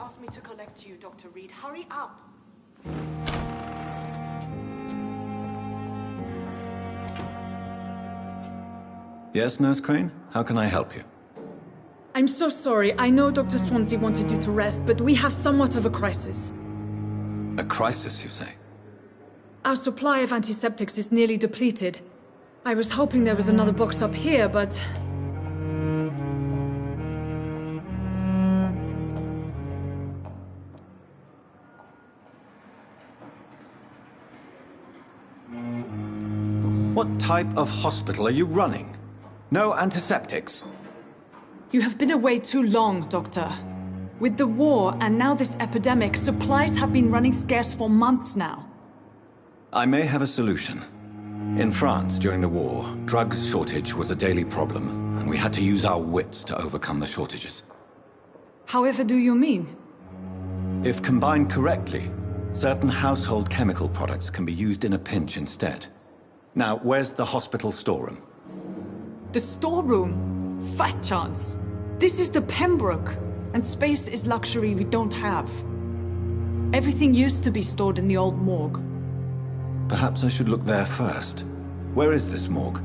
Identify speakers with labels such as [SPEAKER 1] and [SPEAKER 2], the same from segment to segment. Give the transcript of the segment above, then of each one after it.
[SPEAKER 1] asked me to collect you, Dr. Reed. Hurry up!
[SPEAKER 2] Yes, Nurse Crane? How can I help you?
[SPEAKER 3] I'm so sorry. I know Dr. Swansea wanted you to rest, but we have somewhat of a crisis.
[SPEAKER 2] A crisis, you say?
[SPEAKER 3] Our supply of antiseptics is nearly depleted. I was hoping there was another box up here, but...
[SPEAKER 2] What type of hospital are you running? No antiseptics?
[SPEAKER 3] You have been away too long, Doctor. With the war and now this epidemic, supplies have been running scarce for months now.
[SPEAKER 2] I may have a solution. In France, during the war, drugs shortage was a daily problem, and we had to use our wits to overcome the shortages.
[SPEAKER 3] However do you mean?
[SPEAKER 2] If combined correctly, certain household chemical products can be used in a pinch instead. Now, where's the hospital storeroom?
[SPEAKER 3] The storeroom? Fat chance. This is the Pembroke, and space is luxury we don't have. Everything used to be stored in the old morgue.
[SPEAKER 2] Perhaps I should look there first. Where is this morgue?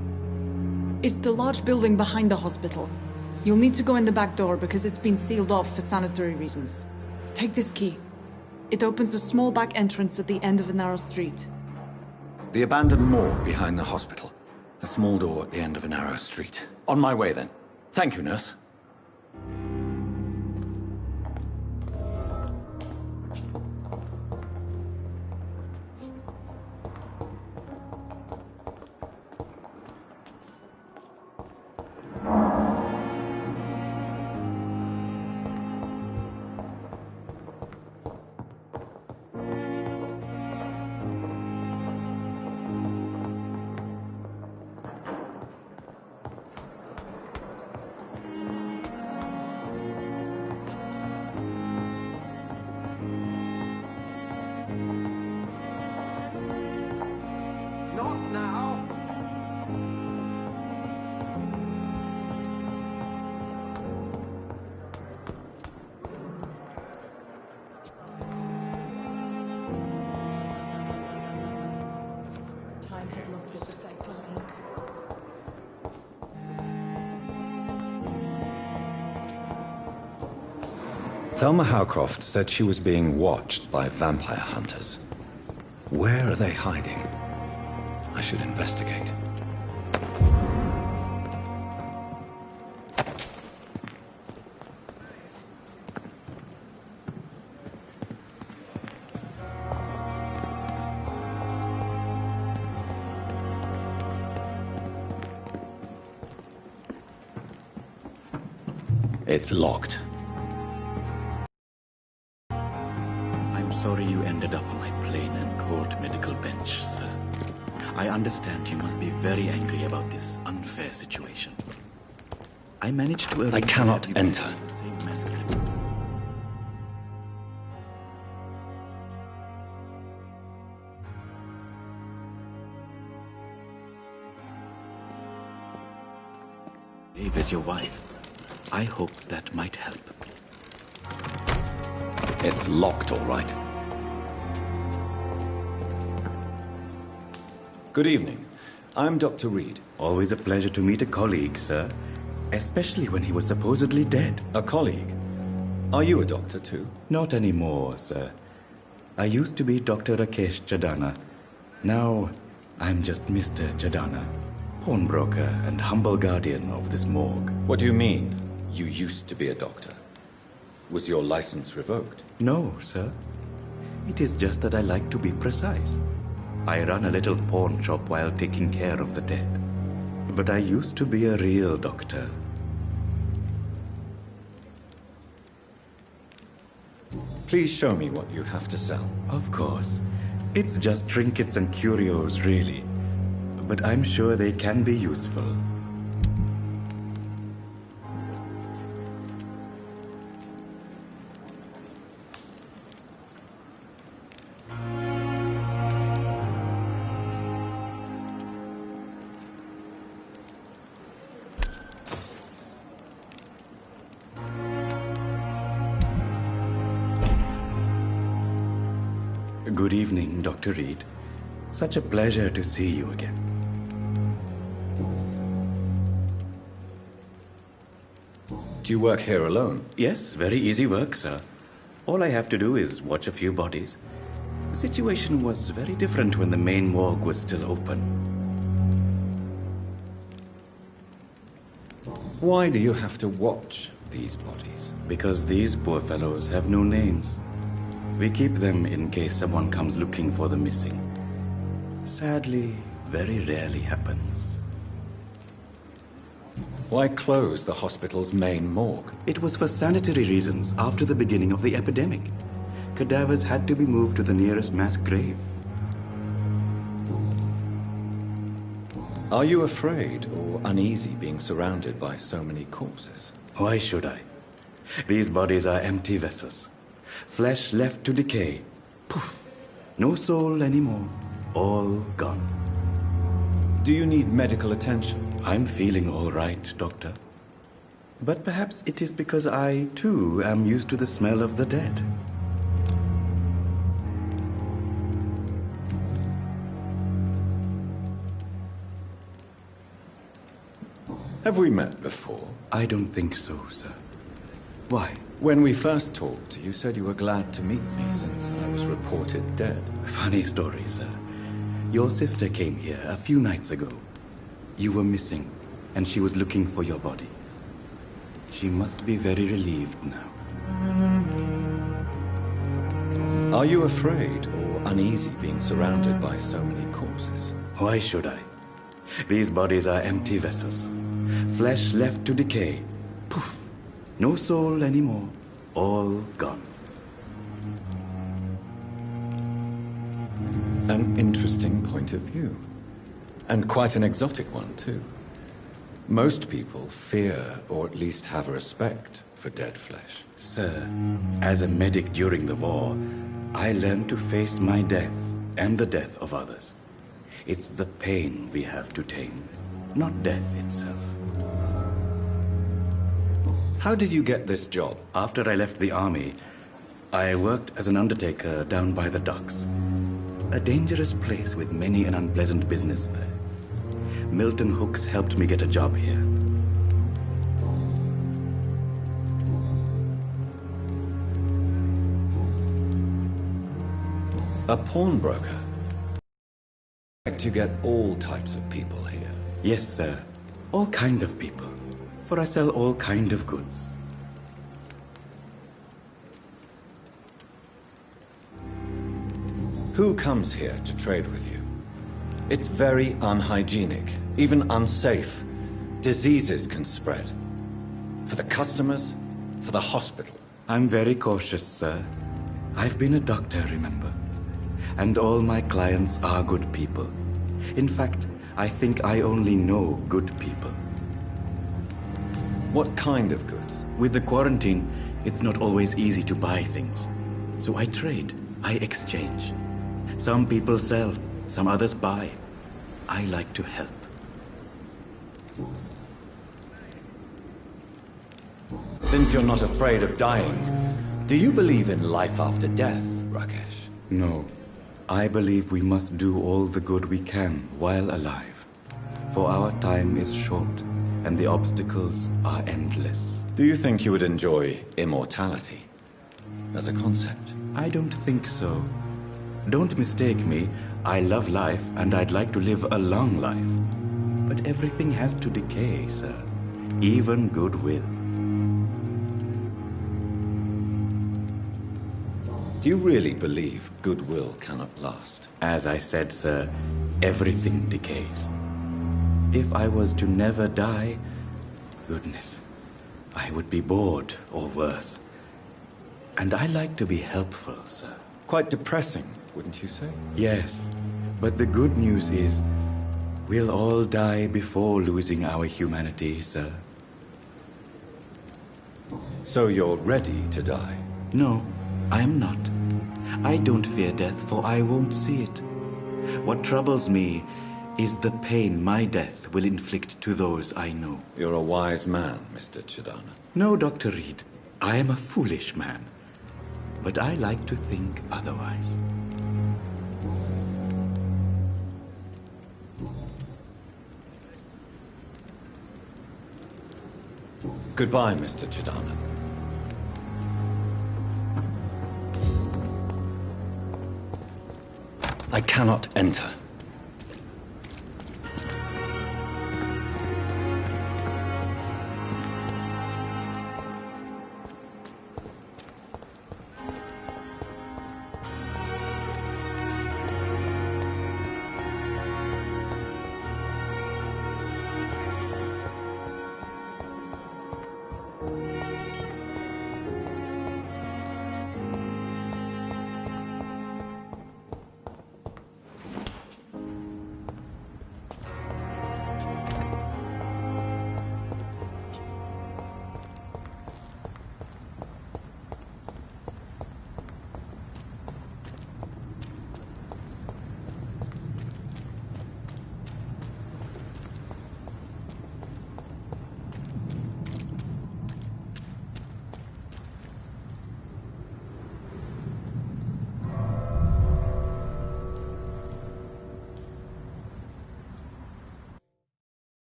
[SPEAKER 3] It's the large building behind the hospital. You'll need to go in the back door because it's been sealed off for sanitary reasons. Take this key. It opens a small back entrance at the end of a narrow street.
[SPEAKER 2] The abandoned morgue behind the hospital. A small door at the end of a narrow street. On my way, then. Thank you, nurse. Thelma Howcroft said she was being watched by vampire hunters. Where are they hiding? I should investigate. It's locked.
[SPEAKER 4] Sorry you ended up on my plain and cold medical bench, sir. I understand you must be very angry about this unfair situation. I managed to arrange...
[SPEAKER 2] I cannot enter.
[SPEAKER 4] The same mess. Eve is your wife. I hope that might help.
[SPEAKER 2] It's locked, all right. Good evening. I'm Dr. Reed.
[SPEAKER 5] Always a pleasure to meet a colleague, sir. Especially when he was supposedly dead.
[SPEAKER 2] A colleague? Are you a doctor, too?
[SPEAKER 5] Not anymore, sir. I used to be Dr. Rakesh Chadana. Now, I'm just Mr. Chadana, pawnbroker and humble guardian of this morgue.
[SPEAKER 2] What do you mean, you used to be a doctor? Was your license revoked?
[SPEAKER 5] No, sir. It is just that I like to be precise. I run a little pawn shop while taking care of the dead. But I used to be a real doctor.
[SPEAKER 2] Please show me what you have to sell.
[SPEAKER 5] Of course. It's just trinkets and curios, really. But I'm sure they can be useful. Good evening, Dr. Reed. Such a pleasure to see you again.
[SPEAKER 2] Do you work here alone?
[SPEAKER 5] Yes, very easy work, sir. All I have to do is watch a few bodies. The situation was very different when the main morgue was still open.
[SPEAKER 2] Why do you have to watch these bodies?
[SPEAKER 5] Because these poor fellows have no names. We keep them in case someone comes looking for the missing. Sadly, very rarely happens.
[SPEAKER 2] Why close the hospital's main morgue?
[SPEAKER 5] It was for sanitary reasons after the beginning of the epidemic. Cadavers had to be moved to the nearest mass grave.
[SPEAKER 2] Are you afraid or uneasy being surrounded by so many corpses?
[SPEAKER 5] Why should I? These bodies are empty vessels. Flesh left to decay. Poof! No soul anymore. All gone.
[SPEAKER 2] Do you need medical attention?
[SPEAKER 5] I'm feeling all right, Doctor. But perhaps it is because I, too, am used to the smell of the dead.
[SPEAKER 2] Have we met before?
[SPEAKER 5] I don't think so, sir. Why?
[SPEAKER 2] When we first talked, you said you were glad to meet me since I was reported dead.
[SPEAKER 5] Funny story, sir. Your sister came here a few nights ago. You were missing, and she was looking for your body. She must be very relieved now.
[SPEAKER 2] Are you afraid or uneasy being surrounded by so many corpses?
[SPEAKER 5] Why should I? These bodies are empty vessels. Flesh left to decay. Poof! No soul anymore. All gone.
[SPEAKER 2] An interesting point of view. And quite an exotic one, too. Most people fear, or at least have a respect, for dead flesh.
[SPEAKER 5] Sir, as a medic during the war, I learned to face my death and the death of others. It's the pain we have to tame, not death itself.
[SPEAKER 2] How did you get this job?
[SPEAKER 5] After I left the army, I worked as an undertaker down by the docks. A dangerous place with many an unpleasant business there. Milton Hooks helped me get a job here.
[SPEAKER 2] A pawnbroker? You get all types of people here.
[SPEAKER 5] Yes, sir. All kind of people. For I sell all kind of goods.
[SPEAKER 2] Who comes here to trade with you? It's very unhygienic, even unsafe. Diseases can spread. For the customers, for the hospital.
[SPEAKER 5] I'm very cautious, sir. I've been a doctor, remember? And all my clients are good people. In fact, I think I only know good people.
[SPEAKER 2] What kind of goods?
[SPEAKER 5] With the quarantine, it's not always easy to buy things. So I trade, I exchange. Some people sell, some others buy. I like to help.
[SPEAKER 2] Since you're not afraid of dying, do you believe in life after death, Rakesh?
[SPEAKER 5] No. I believe we must do all the good we can while alive. For our time is short, and the obstacles are endless.
[SPEAKER 2] Do you think you would enjoy immortality as a concept?
[SPEAKER 5] I don't think so. Don't mistake me. I love life, and I'd like to live a long life. But everything has to decay, sir. Even goodwill.
[SPEAKER 2] Do you really believe goodwill cannot last?
[SPEAKER 5] As I said, sir, everything decays. If I was to never die, goodness, I would be bored or worse. And I like to be helpful, sir.
[SPEAKER 2] Quite depressing, wouldn't you say?
[SPEAKER 5] Yes, but the good news is, we'll all die before losing our humanity, sir.
[SPEAKER 2] So you're ready to die?
[SPEAKER 5] No, I am not. I don't fear death, for I won't see it. What troubles me is the pain my death will inflict to those I know.
[SPEAKER 2] You're a wise man, Mr. Chidana.
[SPEAKER 5] No, Dr. Reed. I am a foolish man. But I like to think otherwise.
[SPEAKER 2] Goodbye, Mr. Chidana. I cannot enter.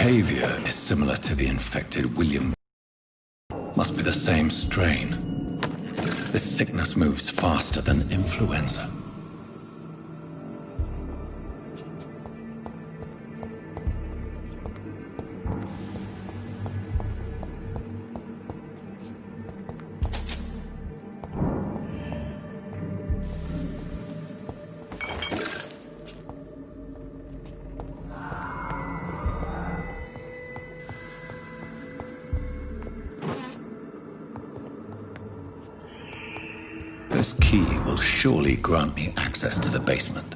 [SPEAKER 2] Behavior is similar to the infected William. Must be the same strain. This sickness moves faster than influenza. This key will surely grant me access to the basement.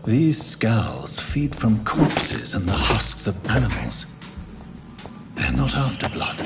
[SPEAKER 6] These skulls feed from corpses and the husks of animals. They're not after blood.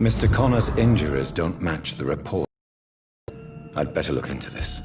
[SPEAKER 2] Mr. Connor's injuries don't match the report. I'd better look into this.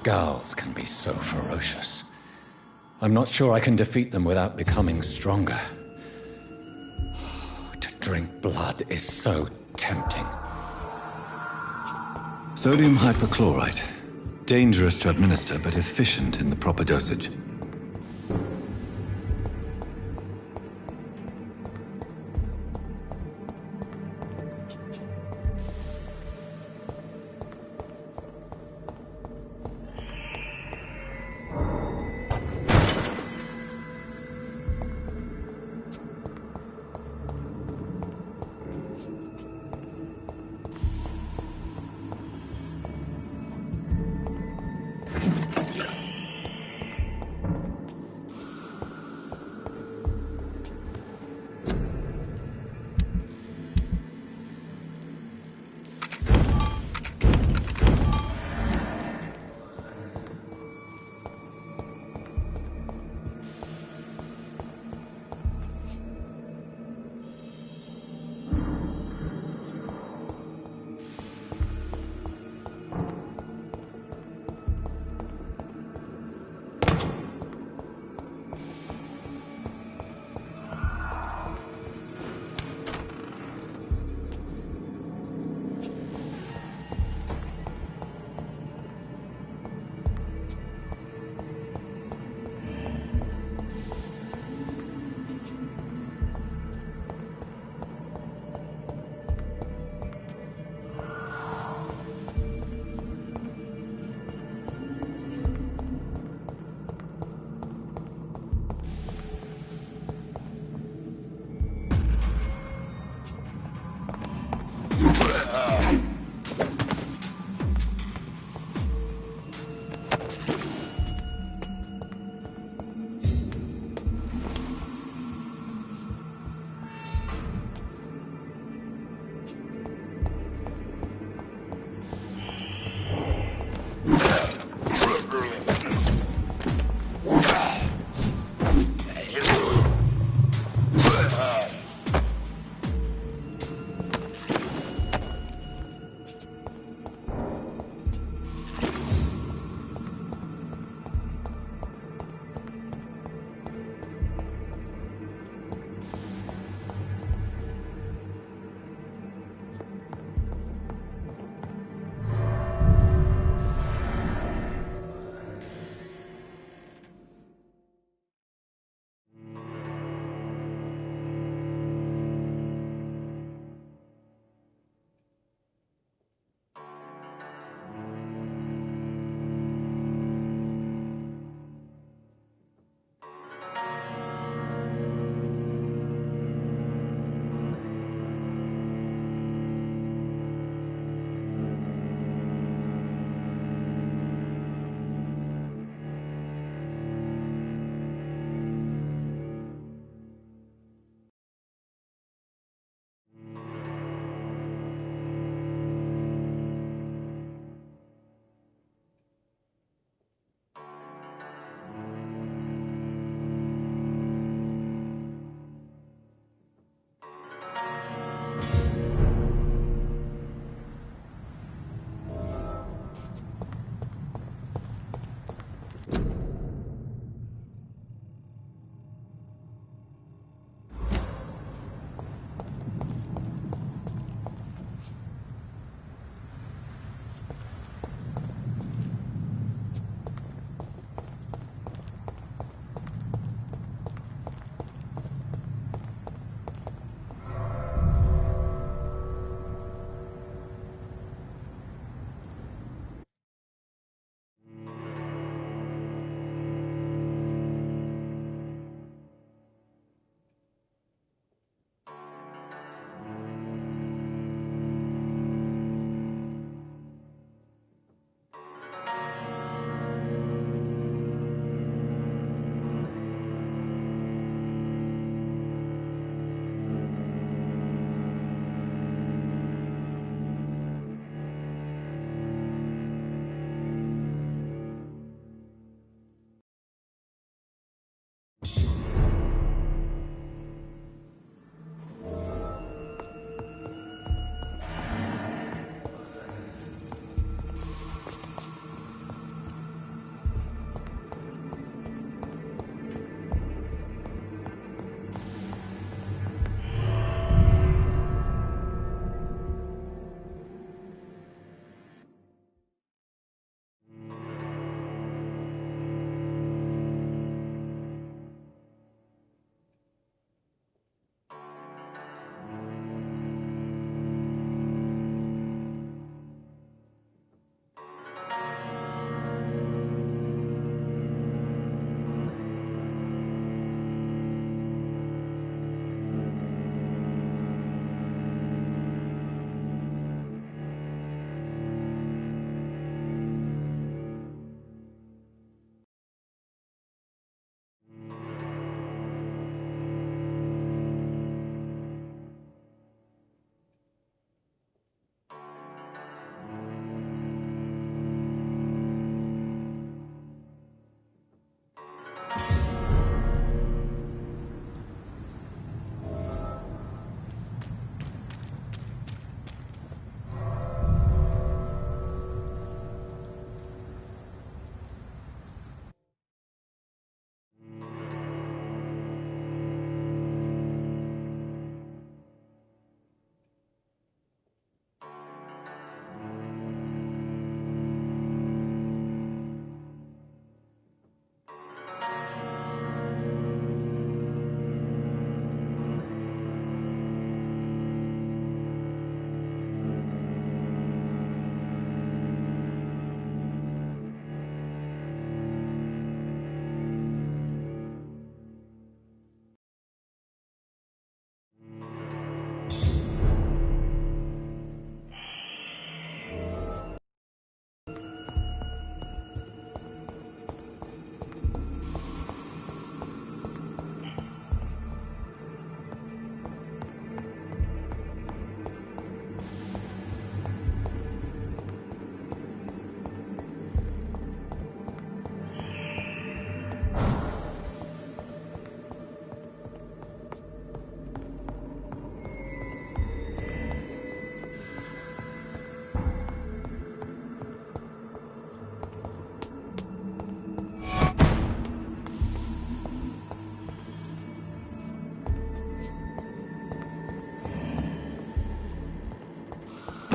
[SPEAKER 2] Skulls can be so ferocious. I'm not sure I can defeat them without becoming stronger. To drink blood is so tempting.
[SPEAKER 6] Sodium hypochlorite. Dangerous to administer, but efficient in the proper dosage.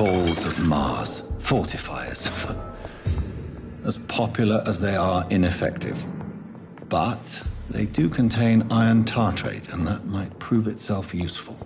[SPEAKER 6] poles of Mars, fortifiers. As popular as they are ineffective. But they do contain iron tartrate, and that might prove itself useful.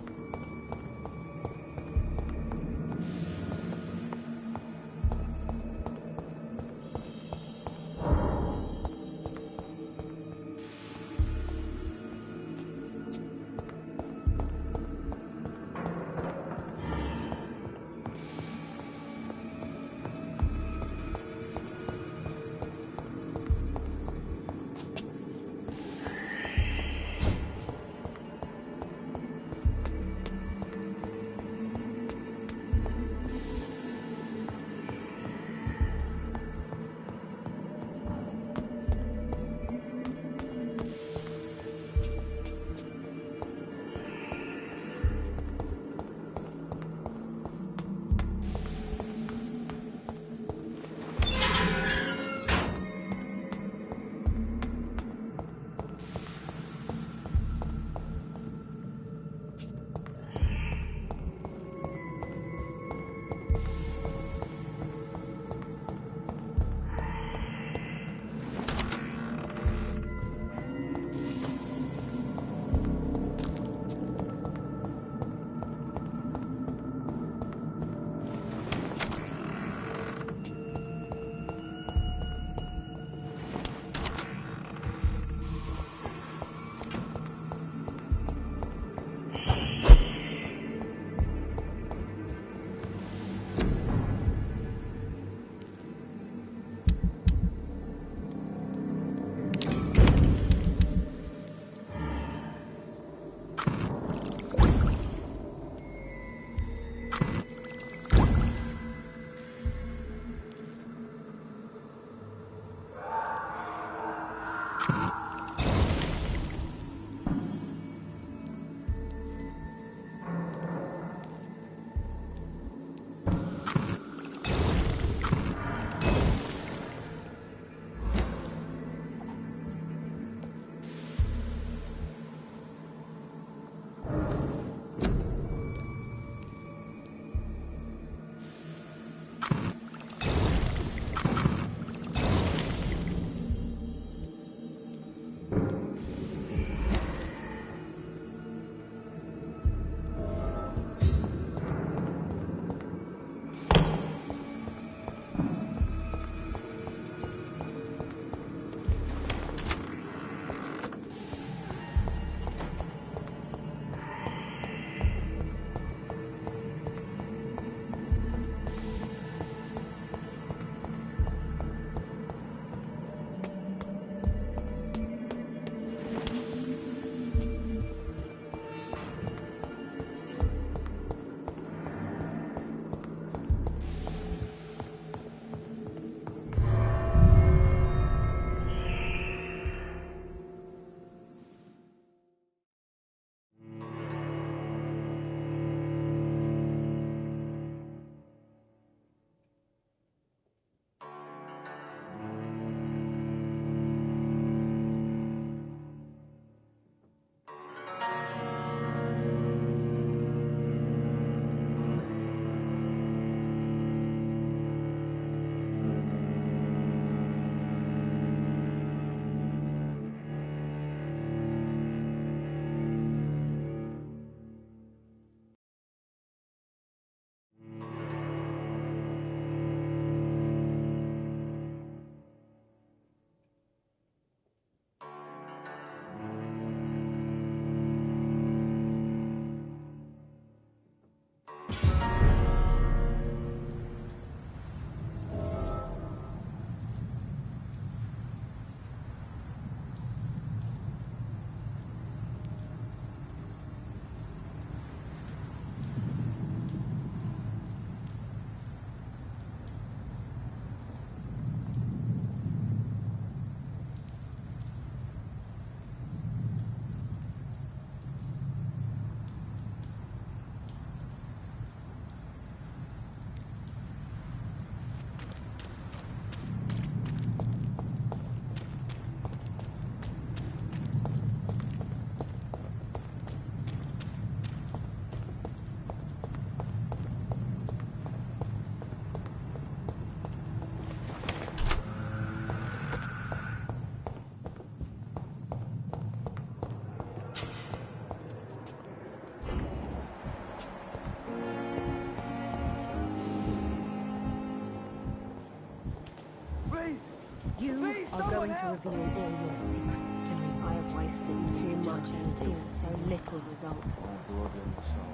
[SPEAKER 7] You are going to reveal all your secrets to me. I have wasted too much energy for so little result.
[SPEAKER 6] Blood and soul.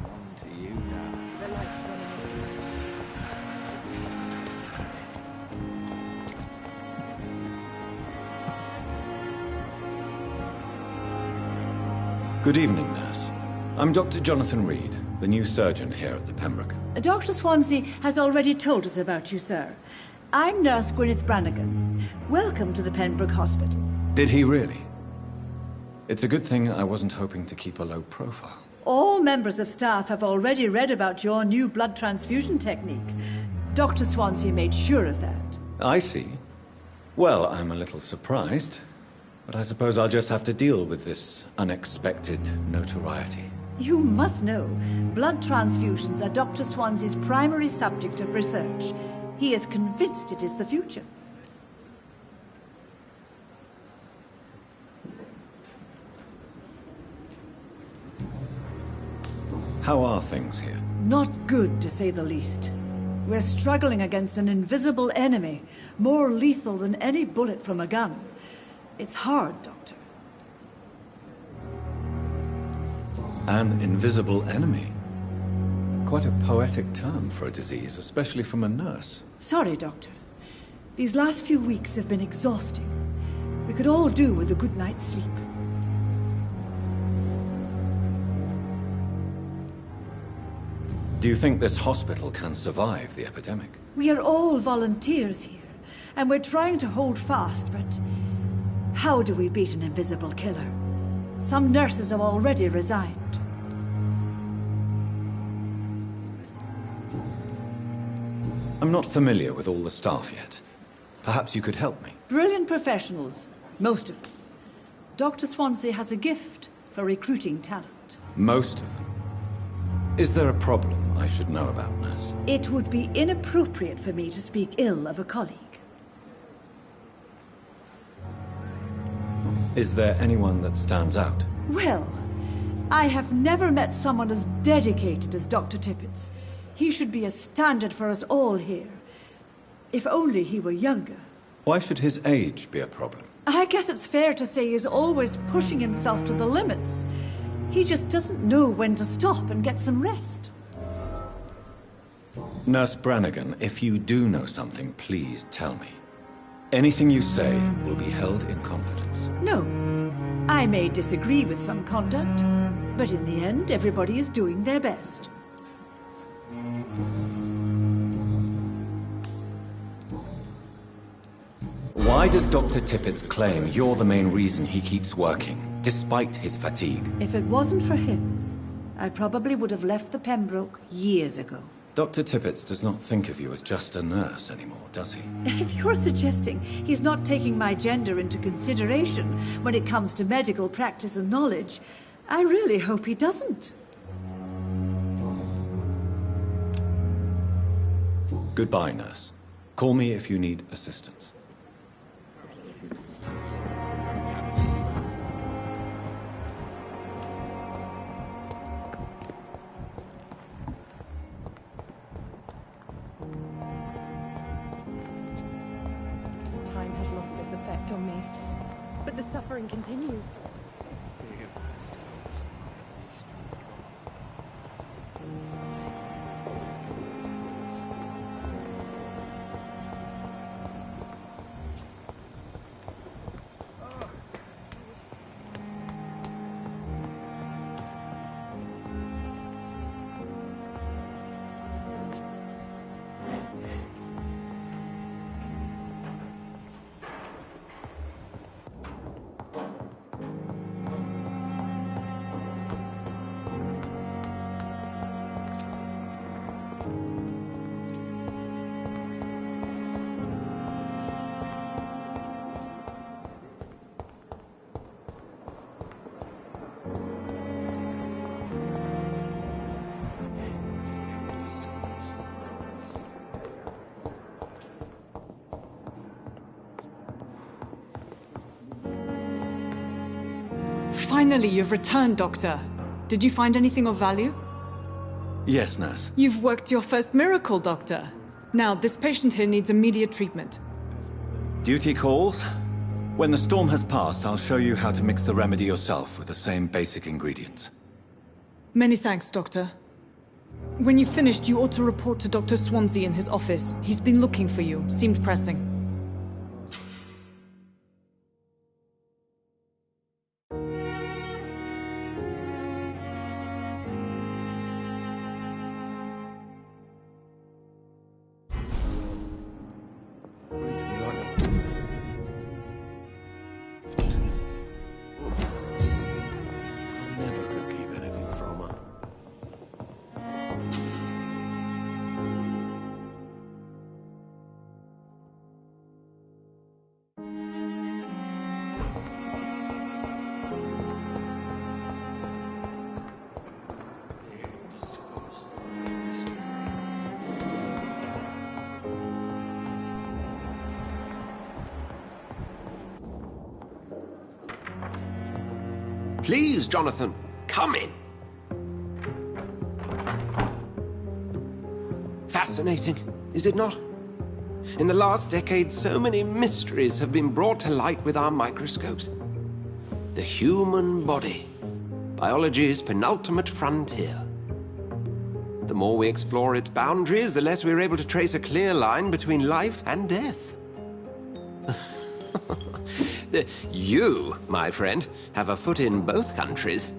[SPEAKER 6] On to you now.
[SPEAKER 7] The light's running
[SPEAKER 2] Good evening, nurse. I'm Dr. Jonathan Reed, the new surgeon here at the Pembroke.
[SPEAKER 8] Dr. Swansea has already told us about you, sir. I'm Nurse Gwyneth Brannigan. Welcome to the Pembroke Hospital.
[SPEAKER 2] Did he really? It's a good thing I wasn't hoping to keep a low profile.
[SPEAKER 8] All members of staff have already read about your new blood transfusion technique. Dr. Swansea made sure of that.
[SPEAKER 2] I see. Well, I'm a little surprised, but I suppose I'll just have to deal with this unexpected notoriety.
[SPEAKER 8] You must know, blood transfusions are Dr. Swansea's primary subject of research. He is convinced it is the future.
[SPEAKER 2] How are things here?
[SPEAKER 8] Not good, to say the least. We're struggling against an invisible enemy, more lethal than any bullet from a gun. It's hard, Doctor.
[SPEAKER 2] An invisible enemy? Quite a poetic term for a disease, especially from a nurse.
[SPEAKER 8] Sorry, Doctor. These last few weeks have been exhausting. We could all do with a good night's sleep.
[SPEAKER 2] Do you think this hospital can survive the epidemic?
[SPEAKER 8] We are all volunteers here, and we're trying to hold fast, but how do we beat an invisible killer? Some nurses have already resigned.
[SPEAKER 2] I'm not familiar with all the staff yet. Perhaps you could help me.
[SPEAKER 8] Brilliant professionals, most of them. Dr. Swansea has a gift for recruiting talent.
[SPEAKER 2] Most of them. Is there a problem I should know about, nurse?
[SPEAKER 8] It would be inappropriate for me to speak ill of a colleague.
[SPEAKER 2] Is there anyone that stands out?
[SPEAKER 8] Well, I have never met someone as dedicated as Dr. Tippett's. He should be a standard for us all here. If only he were younger.
[SPEAKER 2] Why should his age be a problem?
[SPEAKER 8] I guess it's fair to say he's always pushing himself to the limits. He just doesn't know when to stop and get some rest.
[SPEAKER 2] Nurse Brannigan, if you do know something, please tell me. Anything you say will be held in confidence.
[SPEAKER 8] No. I may disagree with some conduct, but in the end, everybody is doing their best.
[SPEAKER 2] Why does Dr. Tippett claim you're the main reason he keeps working, despite his fatigue?
[SPEAKER 8] If it wasn't for him, I probably would have left the Pembroke years ago.
[SPEAKER 2] Dr. Tippett does not think of you as just a nurse anymore, does he?
[SPEAKER 8] If you're suggesting he's not taking my gender into consideration when it comes to medical practice and knowledge, I really hope he doesn't.
[SPEAKER 2] Goodbye, nurse. Call me if you need assistance.
[SPEAKER 7] Time has lost its effect on me, but the suffering continues.
[SPEAKER 3] Finally, you've returned, Doctor. Did you find anything of value?
[SPEAKER 2] Yes, nurse.
[SPEAKER 3] You've worked your first miracle, Doctor. Now, this patient here needs immediate treatment.
[SPEAKER 2] Duty calls. When the storm has passed, I'll show you how to mix the remedy yourself with the same basic ingredients.
[SPEAKER 3] Many thanks, Doctor. When you've finished, you ought to report to Dr. Swansea in his office. He's been looking for you. Seemed pressing.
[SPEAKER 9] Please, Jonathan, come in. Fascinating, is it not? In the last decade, so many mysteries have been brought to light with our microscopes. The human body, biology's penultimate frontier. The more we explore its boundaries, the less we're able to trace a clear line between life and death. You, my friend, have a foot in both countries.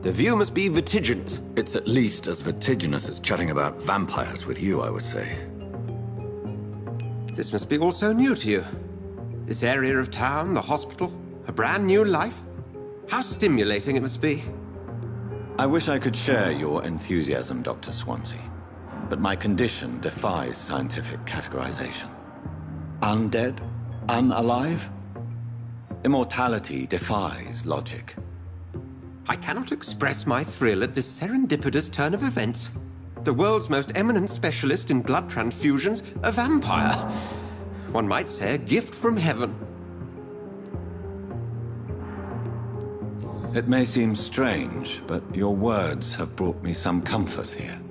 [SPEAKER 9] The view must be vertiginous.
[SPEAKER 2] It's at least as vertiginous as chatting about vampires with you, I would say.
[SPEAKER 9] This must be all so new to you. This area of town, the hospital, a brand new life. How stimulating it must be.
[SPEAKER 2] I wish I could share your enthusiasm, Dr. Swansea, but my condition defies scientific categorization. Undead? Unalive? Immortality defies logic.
[SPEAKER 9] I cannot express my thrill at this serendipitous turn of events. The world's most eminent specialist in blood transfusions, a vampire. One might say a gift from heaven.
[SPEAKER 2] It may seem strange, but your words have brought me some comfort here.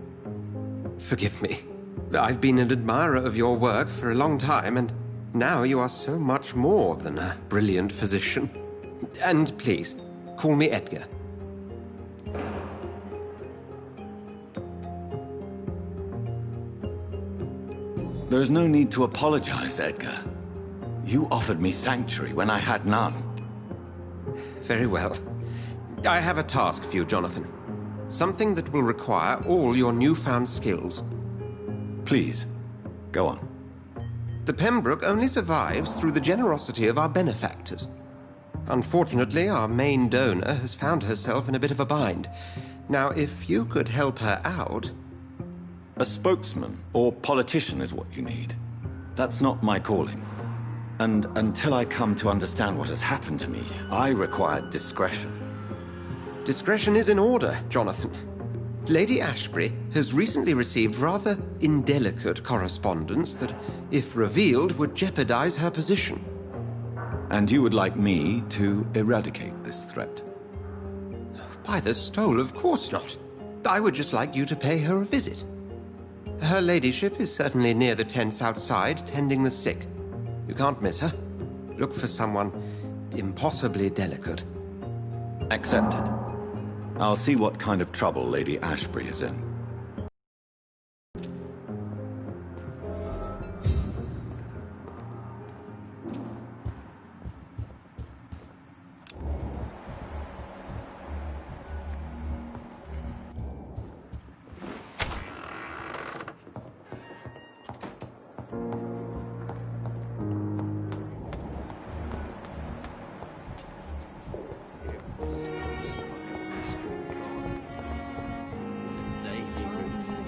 [SPEAKER 9] Forgive me. I've been an admirer of your work for a long time, and now you are so much more than a brilliant physician. And please, call me Edgar.
[SPEAKER 2] There is no need to apologize, Edgar. You offered me sanctuary when I had none.
[SPEAKER 9] Very well. I have a task for you, Jonathan. Something that will require all your newfound skills.
[SPEAKER 2] Please, go on.
[SPEAKER 9] The Pembroke only survives through the generosity of our benefactors. Unfortunately, our main donor has found herself in a bit of a bind. Now, if you could help her out...
[SPEAKER 2] A spokesman or politician is what you need. That's not my calling. And until I come to understand what has happened to me, I require discretion.
[SPEAKER 9] Discretion is in order, Jonathan. Lady Ashbury has recently received rather indelicate correspondence that, if revealed, would jeopardize her position.
[SPEAKER 2] And you would like me to eradicate this threat?
[SPEAKER 9] By the stole, of course not. I would just like you to pay her a visit. Her ladyship is certainly near the tents outside, tending the sick. You can't miss her. Look for someone impossibly delicate.
[SPEAKER 2] Accepted. I'll see what kind of trouble Lady Ashbury is in.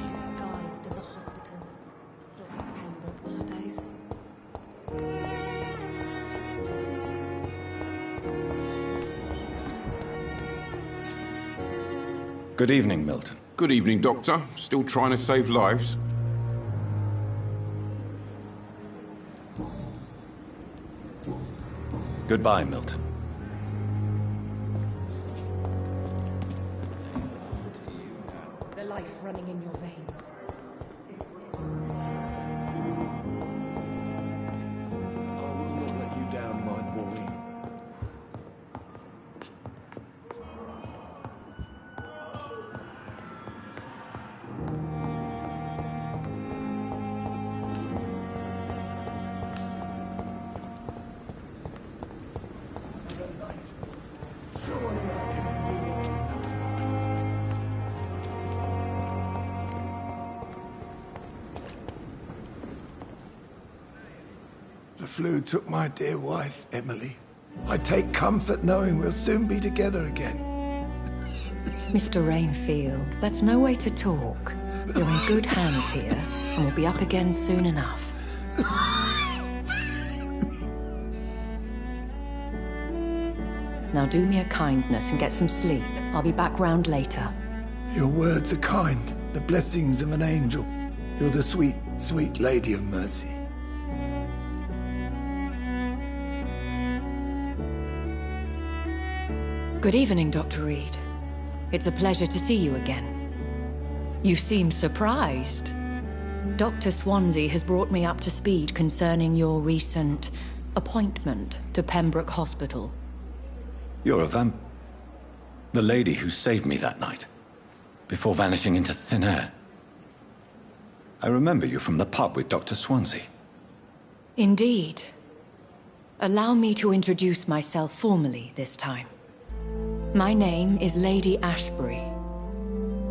[SPEAKER 7] Disguised as a hospital. That's Pembroke nowadays.
[SPEAKER 2] Good evening, Milton.
[SPEAKER 10] Good evening, Doctor. Still trying to save lives?
[SPEAKER 2] Goodbye, Milton.
[SPEAKER 1] The life running in your veins.
[SPEAKER 11] The flu took my dear wife, Emily. I take comfort knowing we'll soon be together again.
[SPEAKER 12] Mr. Rainfield, that's no way to talk. You're in good hands here, and we'll be up again soon enough. Now do me a kindness and get some sleep. I'll be back round later.
[SPEAKER 11] Your words are kind, the blessings of an angel. You're the sweet, sweet Lady of Mercy.
[SPEAKER 12] Good evening, Dr. Reed. It's a pleasure to see you again. You seem surprised. Dr. Swansea has brought me up to speed concerning your recent appointment to Pembroke Hospital.
[SPEAKER 2] You're a the lady who saved me that night, before vanishing into thin air. I remember you from the pub with Dr. Swansea.
[SPEAKER 12] Indeed. Allow me to introduce myself formally this time. My name is Lady Ashbury.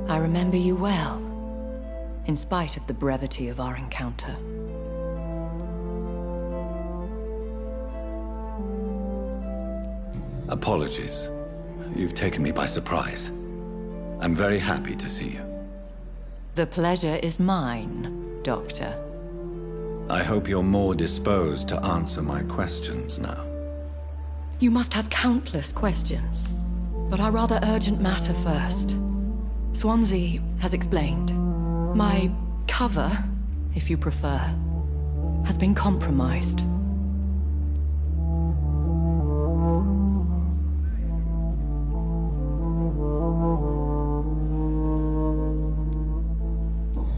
[SPEAKER 12] I remember you well, in spite of the brevity of our encounter.
[SPEAKER 2] Apologies. You've taken me by surprise. I'm very happy to see you.
[SPEAKER 12] The pleasure is mine, Doctor.
[SPEAKER 2] I hope you're more disposed to answer my questions now.
[SPEAKER 12] You must have countless questions, but our rather urgent matter first. Swansea has explained. My cover, if you prefer, has been compromised.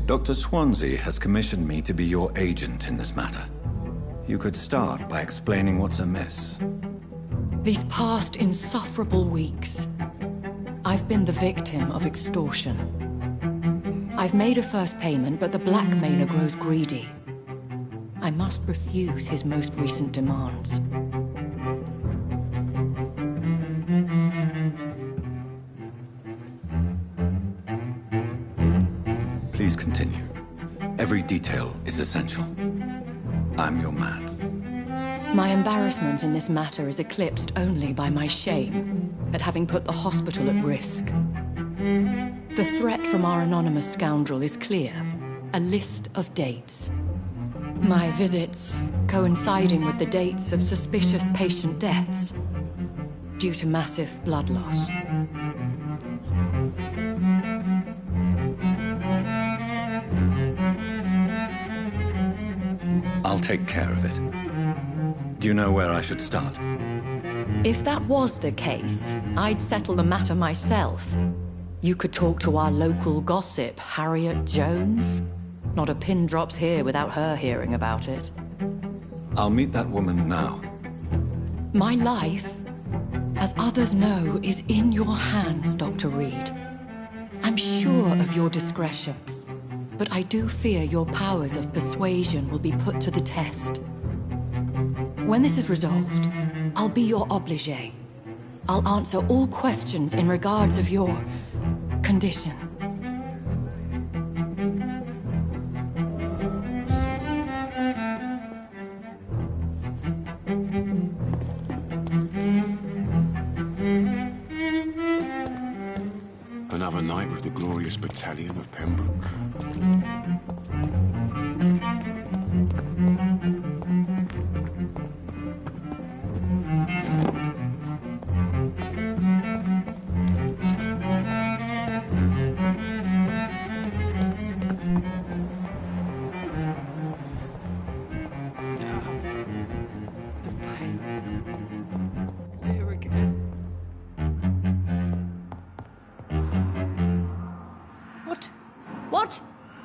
[SPEAKER 2] Dr. Swansea has commissioned me to be your agent in this matter. You could start by explaining what's amiss.
[SPEAKER 12] These past insufferable weeks, I've been the victim of extortion. I've made a first payment, but the blackmailer grows greedy. I must refuse his most recent demands.
[SPEAKER 2] Please continue. Every detail is essential. I'm your man.
[SPEAKER 12] My embarrassment in this matter is eclipsed only by my shame at having put the hospital at risk. The threat from our anonymous scoundrel is clear. A list of dates. My visits coinciding with the dates of suspicious patient deaths due to massive blood loss.
[SPEAKER 2] I'll take care of it. Do you know where I should start?
[SPEAKER 12] If that was the case, I'd settle the matter myself. You could talk to our local gossip, Harriet Jones. Not a pin drops here without her hearing about it.
[SPEAKER 2] I'll meet that woman now.
[SPEAKER 12] My life, as others know, is in your hands, Dr. Reed. I'm sure of your discretion, but I do fear your powers of persuasion will be put to the test. When this is resolved, I'll be your obligé. I'll answer all questions in regards of your condition.
[SPEAKER 10] Another night with the glorious battalion of Pembroke.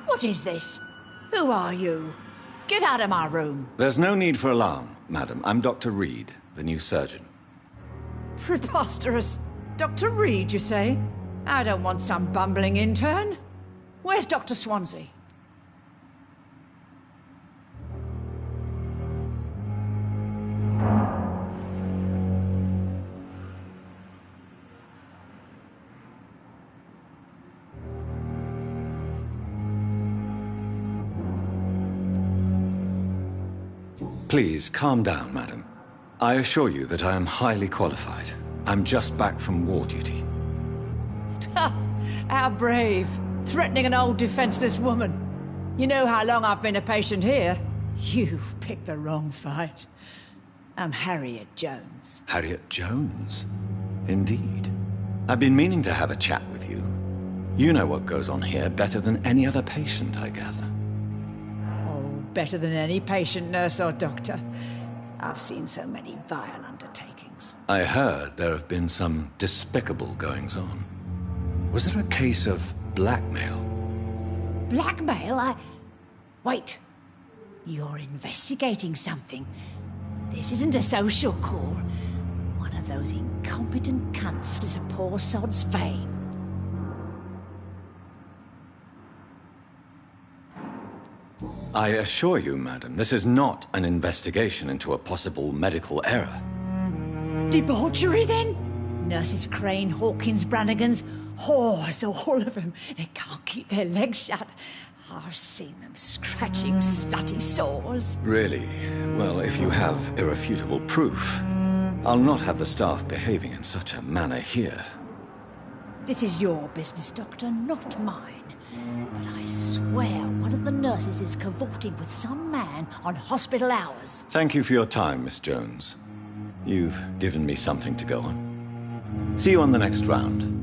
[SPEAKER 8] What is this? Who are you? Get out of my room.
[SPEAKER 2] There's no need for alarm, madam. I'm Dr. Reed, the new surgeon.
[SPEAKER 8] Preposterous. Dr. Reed, you say? I don't want some bumbling intern. Where's Dr. Swansea?
[SPEAKER 2] Please, calm down, madam. I assure you that I am highly qualified. I'm just back from war duty.
[SPEAKER 8] How brave. Threatening an old defenseless woman. You know how long I've been a patient here? You've picked the wrong fight. I'm Harriet Jones.
[SPEAKER 2] Harriet Jones? Indeed. I've been meaning to have a chat with you. You know what goes on here better than any other patient, I gather.
[SPEAKER 8] Oh, better than any patient, nurse or doctor. I've seen so many vile undertakings.
[SPEAKER 2] I heard there have been some despicable goings-on. Was there a case of blackmail?
[SPEAKER 8] Blackmail? Wait. You're investigating something. This isn't a social call. One of those incompetent cunts slit a poor sod's vein.
[SPEAKER 2] I assure you, madam, this is not an investigation into a possible medical error.
[SPEAKER 8] Debauchery, then? Nurses Crane, Hawkins, Brannigans, whores, all of them. They can't keep their legs shut. I've seen them scratching slutty sores.
[SPEAKER 2] Really? Well, if you have irrefutable proof, I'll not have the staff behaving in such a manner here.
[SPEAKER 8] This is your business, Doctor, not mine. But I swear one of the nurses is cavorting with some man on hospital hours.
[SPEAKER 2] Thank you for your time, Miss Jones. You've given me something to go on. See you on the next round.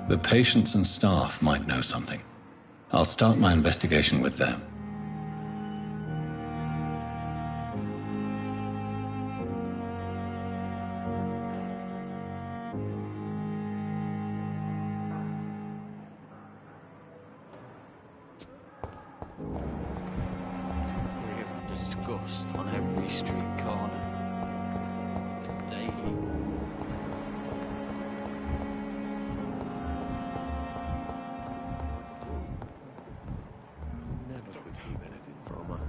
[SPEAKER 6] The patients and staff might know something. I'll start my investigation with them.
[SPEAKER 13] Disgust on every street corner. The daily. Never could keep anything from her.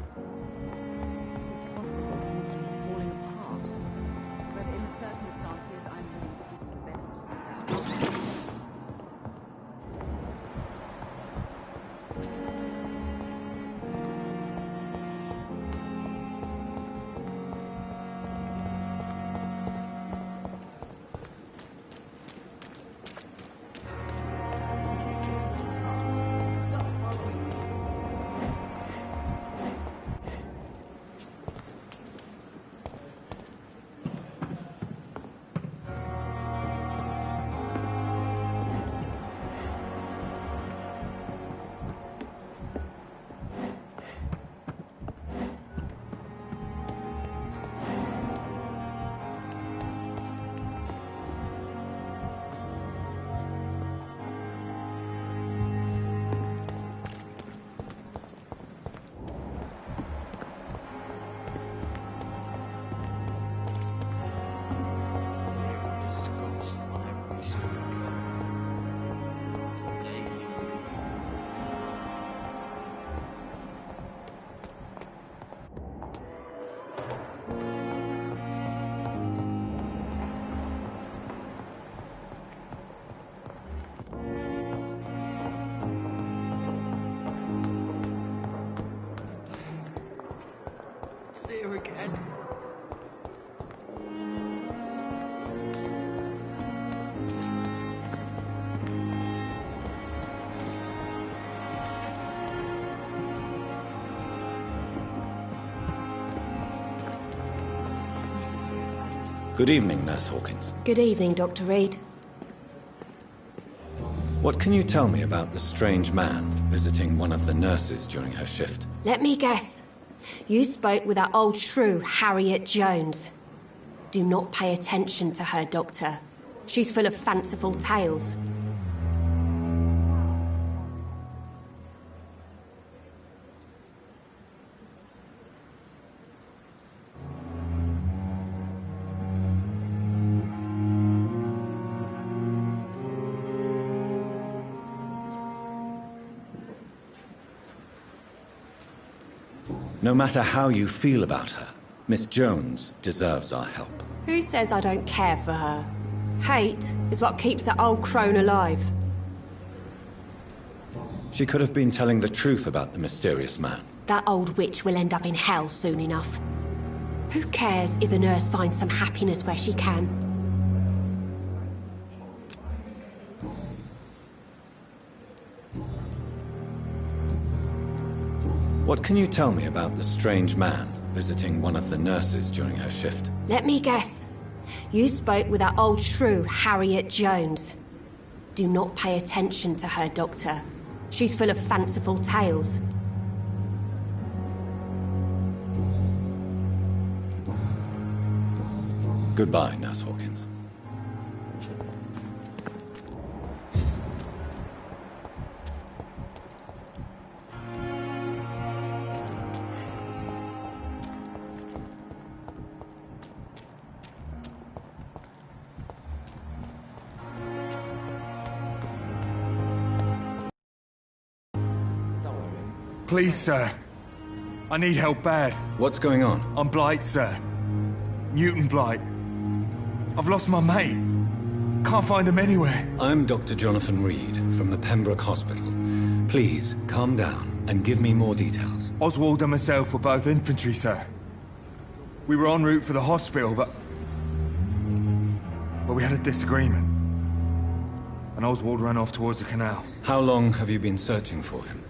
[SPEAKER 7] This hospital seems to be falling apart. But in circumstances, I'm willing to give the benefit of the doubt.
[SPEAKER 13] Here again.
[SPEAKER 2] Good evening, Nurse Hawkins.
[SPEAKER 14] Good evening, Dr. Reed.
[SPEAKER 2] What can you tell me about the strange man visiting one of the nurses during her shift?
[SPEAKER 14] Let me guess. You spoke with that old shrew, Harriet Jones. Do not pay attention to her, Doctor. She's full of fanciful tales.
[SPEAKER 2] No matter how you feel about her, Miss Jones deserves our help.
[SPEAKER 14] Who says I don't care for her? Hate is what keeps that old crone alive.
[SPEAKER 2] She could have been telling the truth about the mysterious man.
[SPEAKER 14] That old witch will end up in hell soon enough. Who cares if a nurse finds some happiness where she can?
[SPEAKER 2] What can you tell me about the strange man visiting one of the nurses during her shift?
[SPEAKER 14] Let me guess. You spoke with that old shrew, Harriet Jones. Do not pay attention to her, Doctor. She's full of fanciful tales.
[SPEAKER 2] Goodbye, Nurse Hawkins.
[SPEAKER 15] Please, sir. I need help bad.
[SPEAKER 2] What's going on?
[SPEAKER 15] I'm Blight, sir. Mutant Blight. I've lost my mate. Can't find him anywhere.
[SPEAKER 2] I'm Dr. Jonathan Reed from the Pembroke Hospital. Please, calm down and give me more details.
[SPEAKER 15] Oswald and myself were both infantry, sir. We were en route for the hospital, but we had a disagreement. And Oswald ran off towards the canal.
[SPEAKER 2] How long have you been searching for him?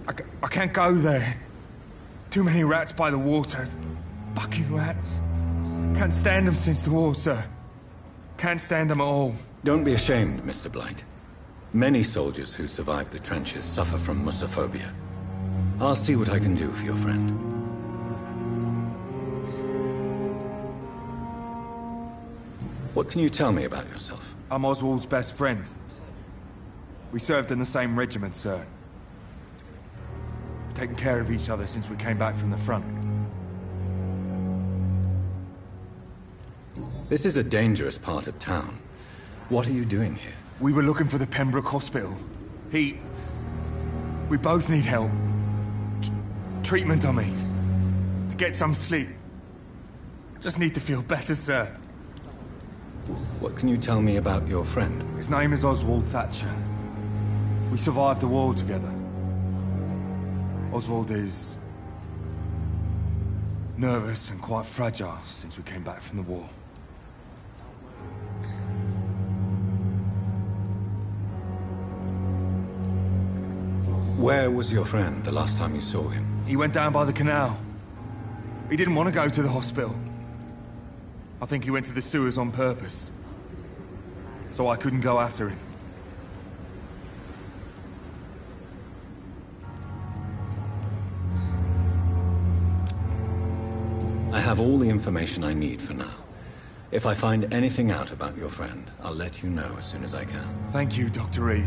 [SPEAKER 15] I can't go there. Too many rats by the water. Fucking rats. Can't stand them since the war, sir. Can't stand them at all.
[SPEAKER 2] Don't be ashamed, Mr. Blight. Many soldiers who survived the trenches suffer from musophobia. I'll see what I can do for your friend. What can you tell me about yourself?
[SPEAKER 15] I'm Oswald's best friend. We served in the same regiment, sir. We've taken care of each other since we came back from the front.
[SPEAKER 2] This is a dangerous part of town. What are you doing here?
[SPEAKER 15] We were looking for the Pembroke Hospital. We both need help. Treatment, I mean. To get some sleep. Just need to feel better, sir.
[SPEAKER 2] What can you tell me about your friend?
[SPEAKER 15] His name is Oswald Thatcher. We survived the war together. Oswald is nervous and quite fragile since we came back from the war.
[SPEAKER 2] Where was your friend the last time you saw him?
[SPEAKER 15] He went down by the canal. He didn't want to go to the hospital. I think he went to the sewers on purpose. So I couldn't go after him.
[SPEAKER 2] I have all the information I need for now. If I find anything out about your friend, I'll let you know as soon as I can.
[SPEAKER 15] Thank you, Dr. Reed.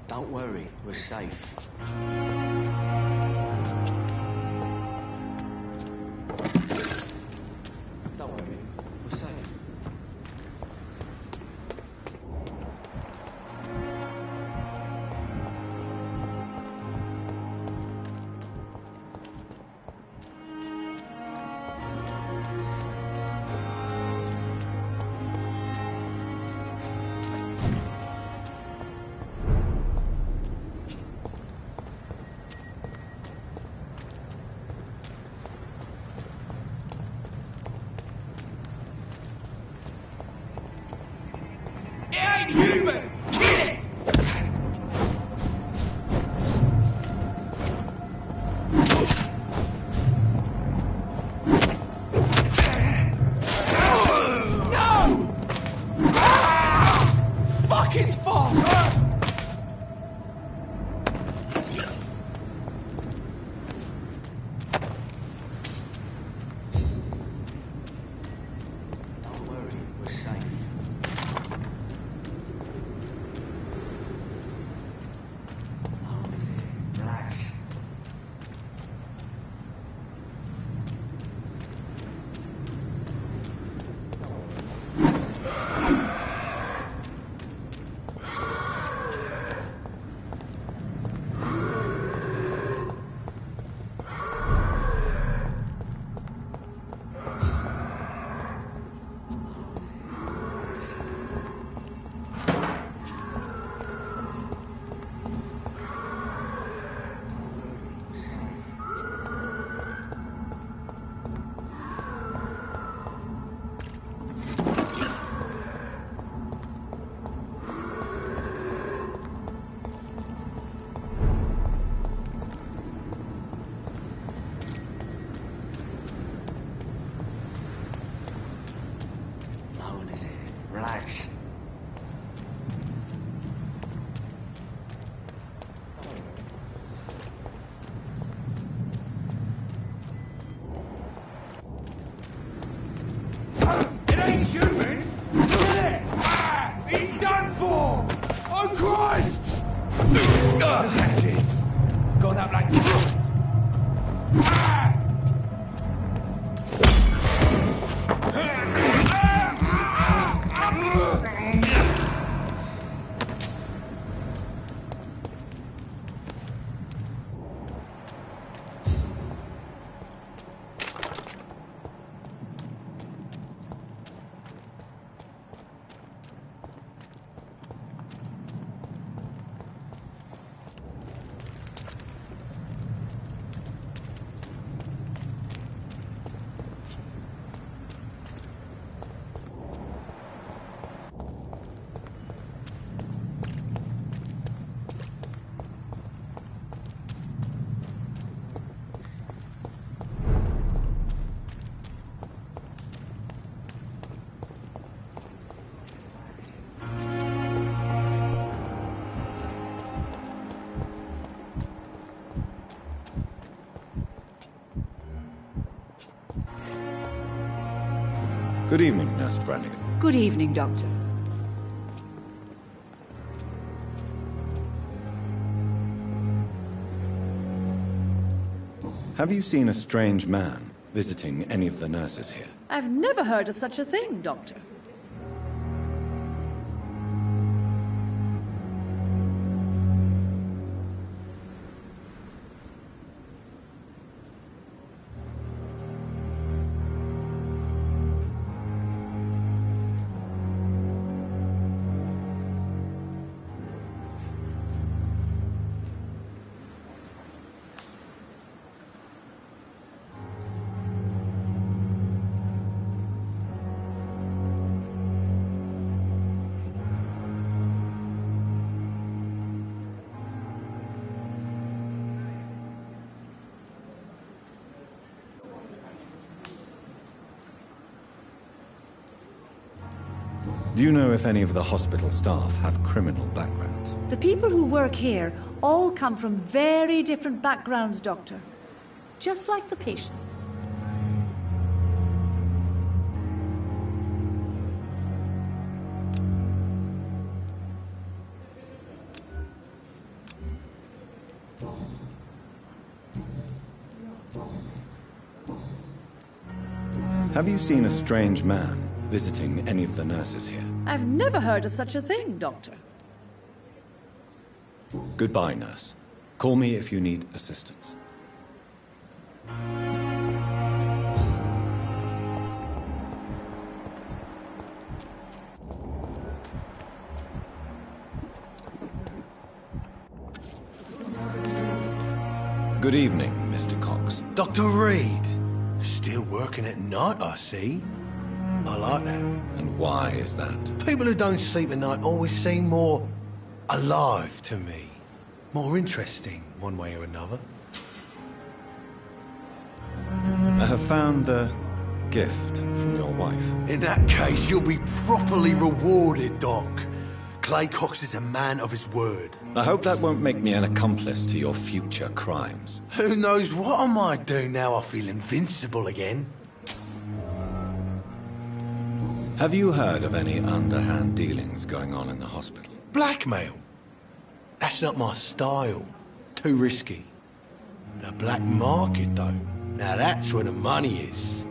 [SPEAKER 16] Don't worry, we're safe. Don't worry, we're safe. Relax.
[SPEAKER 15] It ain't human! Look at it! He's done for! Oh, Christ! That's it. Gone up like...
[SPEAKER 2] Good evening, Nurse Brannigan.
[SPEAKER 8] Good evening, Doctor.
[SPEAKER 2] Have you seen a strange man visiting any of the nurses here?
[SPEAKER 7] I've never heard of such a thing, Doctor.
[SPEAKER 2] Do you know if any of the hospital staff have criminal backgrounds?
[SPEAKER 7] The people who work here all come from very different backgrounds, Doctor. Just like the patients.
[SPEAKER 2] Have you seen a strange man visiting any of the nurses here?
[SPEAKER 7] I've never heard of such a thing, Doctor.
[SPEAKER 2] Goodbye, nurse. Call me if you need assistance. Good evening, Mr. Cox.
[SPEAKER 17] Dr. Reed. Still working at night, I see. I like that.
[SPEAKER 2] And why is that?
[SPEAKER 17] People who don't sleep at night always seem more alive to me. More interesting, one way or another.
[SPEAKER 2] I have found the gift from your wife.
[SPEAKER 17] In that case, you'll be properly rewarded, Doc. Clay Cox is a man of his word.
[SPEAKER 2] I hope that won't make me an accomplice to your future crimes.
[SPEAKER 17] Who knows what I might do now I feel invincible again.
[SPEAKER 2] Have you heard of any underhand dealings going on in the hospital?
[SPEAKER 17] Blackmail? That's not my style. Too risky. The black market, though. Now that's where the money is.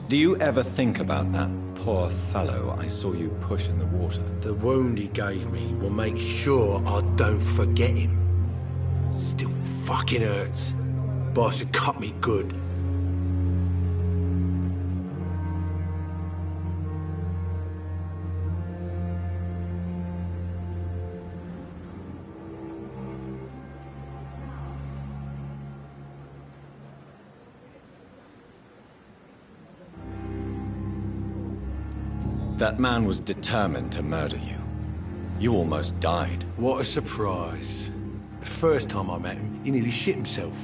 [SPEAKER 2] Do you ever think about that poor fellow I saw you push in the water?
[SPEAKER 17] The wound he gave me will make sure I don't forget him. Still fucking hurts. Boss had cut me good.
[SPEAKER 2] That man was determined to murder you. You almost died.
[SPEAKER 17] What a surprise. The first time I met him, he nearly shit himself.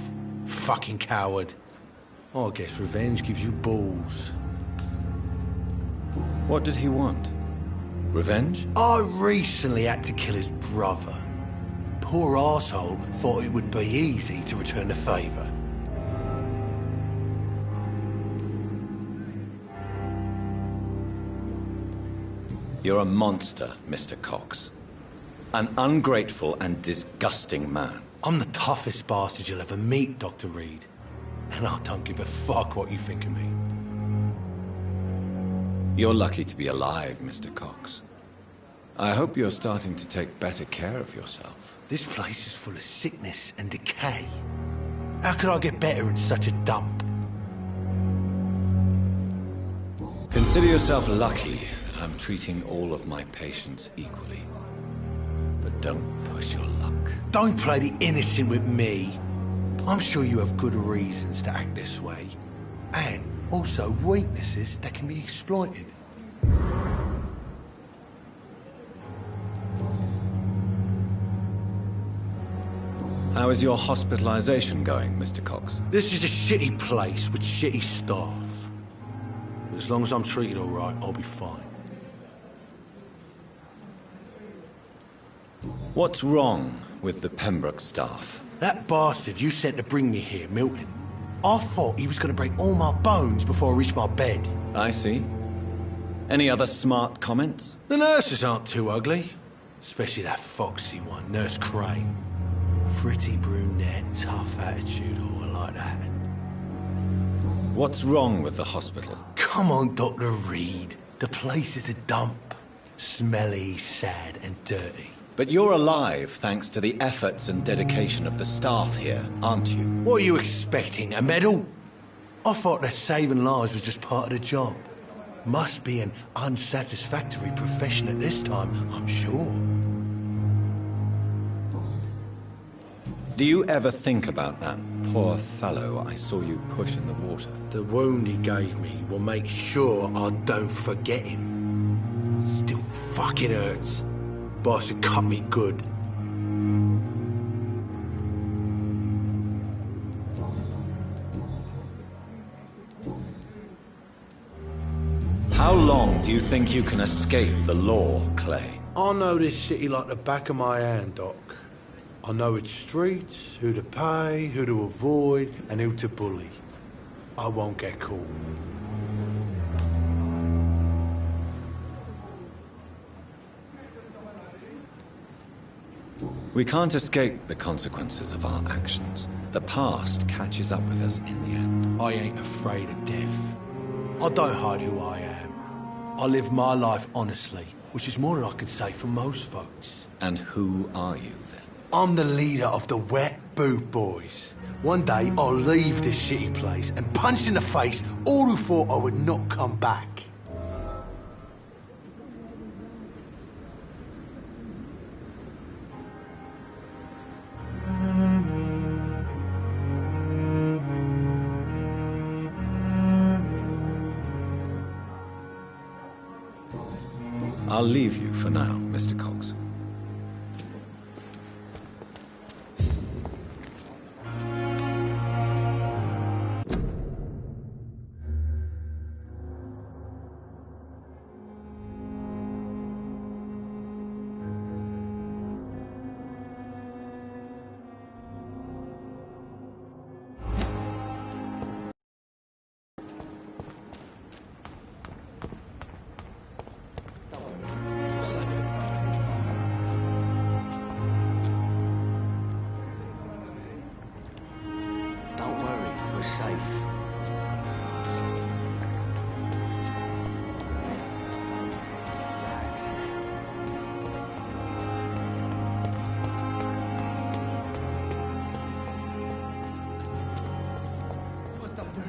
[SPEAKER 17] Fucking coward. I guess revenge gives you balls.
[SPEAKER 2] What did he want? Revenge?
[SPEAKER 17] I recently had to kill his brother. Poor arsehole thought it would be easy to return the favour.
[SPEAKER 2] You're a monster, Mr. Cox. An ungrateful and disgusting man.
[SPEAKER 17] I'm the toughest bastard you'll ever meet, Dr. Reed. And I don't give a fuck what you think of me.
[SPEAKER 2] You're lucky to be alive, Mr. Cox. I hope you're starting to take better care of yourself.
[SPEAKER 17] This place is full of sickness and decay. How could I get better in such a dump?
[SPEAKER 2] Consider yourself lucky that I'm treating all of my patients equally. But don't push your luck.
[SPEAKER 17] Don't play the innocent with me. I'm sure you have good reasons to act this way. And also weaknesses that can be exploited.
[SPEAKER 2] How is your hospitalization going, Mr. Cox?
[SPEAKER 17] This is a shitty place with shitty staff. As long as I'm treated all right, I'll be fine.
[SPEAKER 2] What's wrong with the Pembroke staff?
[SPEAKER 17] That bastard you sent to bring me here, Milton. I thought he was going to break all my bones before I reached my bed.
[SPEAKER 2] I see. Any other smart comments?
[SPEAKER 17] The nurses aren't too ugly. Especially that foxy one, Nurse Crane. Pretty brunette, tough attitude, all like that.
[SPEAKER 2] What's wrong with the hospital?
[SPEAKER 17] Come on, Dr. Reed. The place is a dump. Smelly, sad, and dirty.
[SPEAKER 2] But you're alive thanks to the efforts and dedication of the staff here, aren't you?
[SPEAKER 17] What are you expecting, a medal? I thought that saving lives was just part of the job. Must be an unsatisfactory profession at this time, I'm sure.
[SPEAKER 2] Do you ever think about that poor fellow I saw you push in the water?
[SPEAKER 17] The wound he gave me will make sure I don't forget him. Still fucking hurts. Boss had cut me good.
[SPEAKER 2] How long do you think you can escape the law, Clay?
[SPEAKER 17] I know this city like the back of my hand, Doc. I know its streets, who to pay, who to avoid, and who to bully. I won't get caught.
[SPEAKER 2] We can't escape the consequences of our actions. The past catches up with us in the end.
[SPEAKER 17] I ain't afraid of death. I don't hide who I am. I live my life honestly, which is more than I could say for most folks.
[SPEAKER 2] And who are you, then?
[SPEAKER 17] I'm the leader of the Wet Boot Boys. One day, I'll leave this shitty place and punch in the face all who thought I would not come back.
[SPEAKER 2] I'll leave you for now, Mr. Cox.
[SPEAKER 16] Don't worry, we're safe.
[SPEAKER 11] What's that do?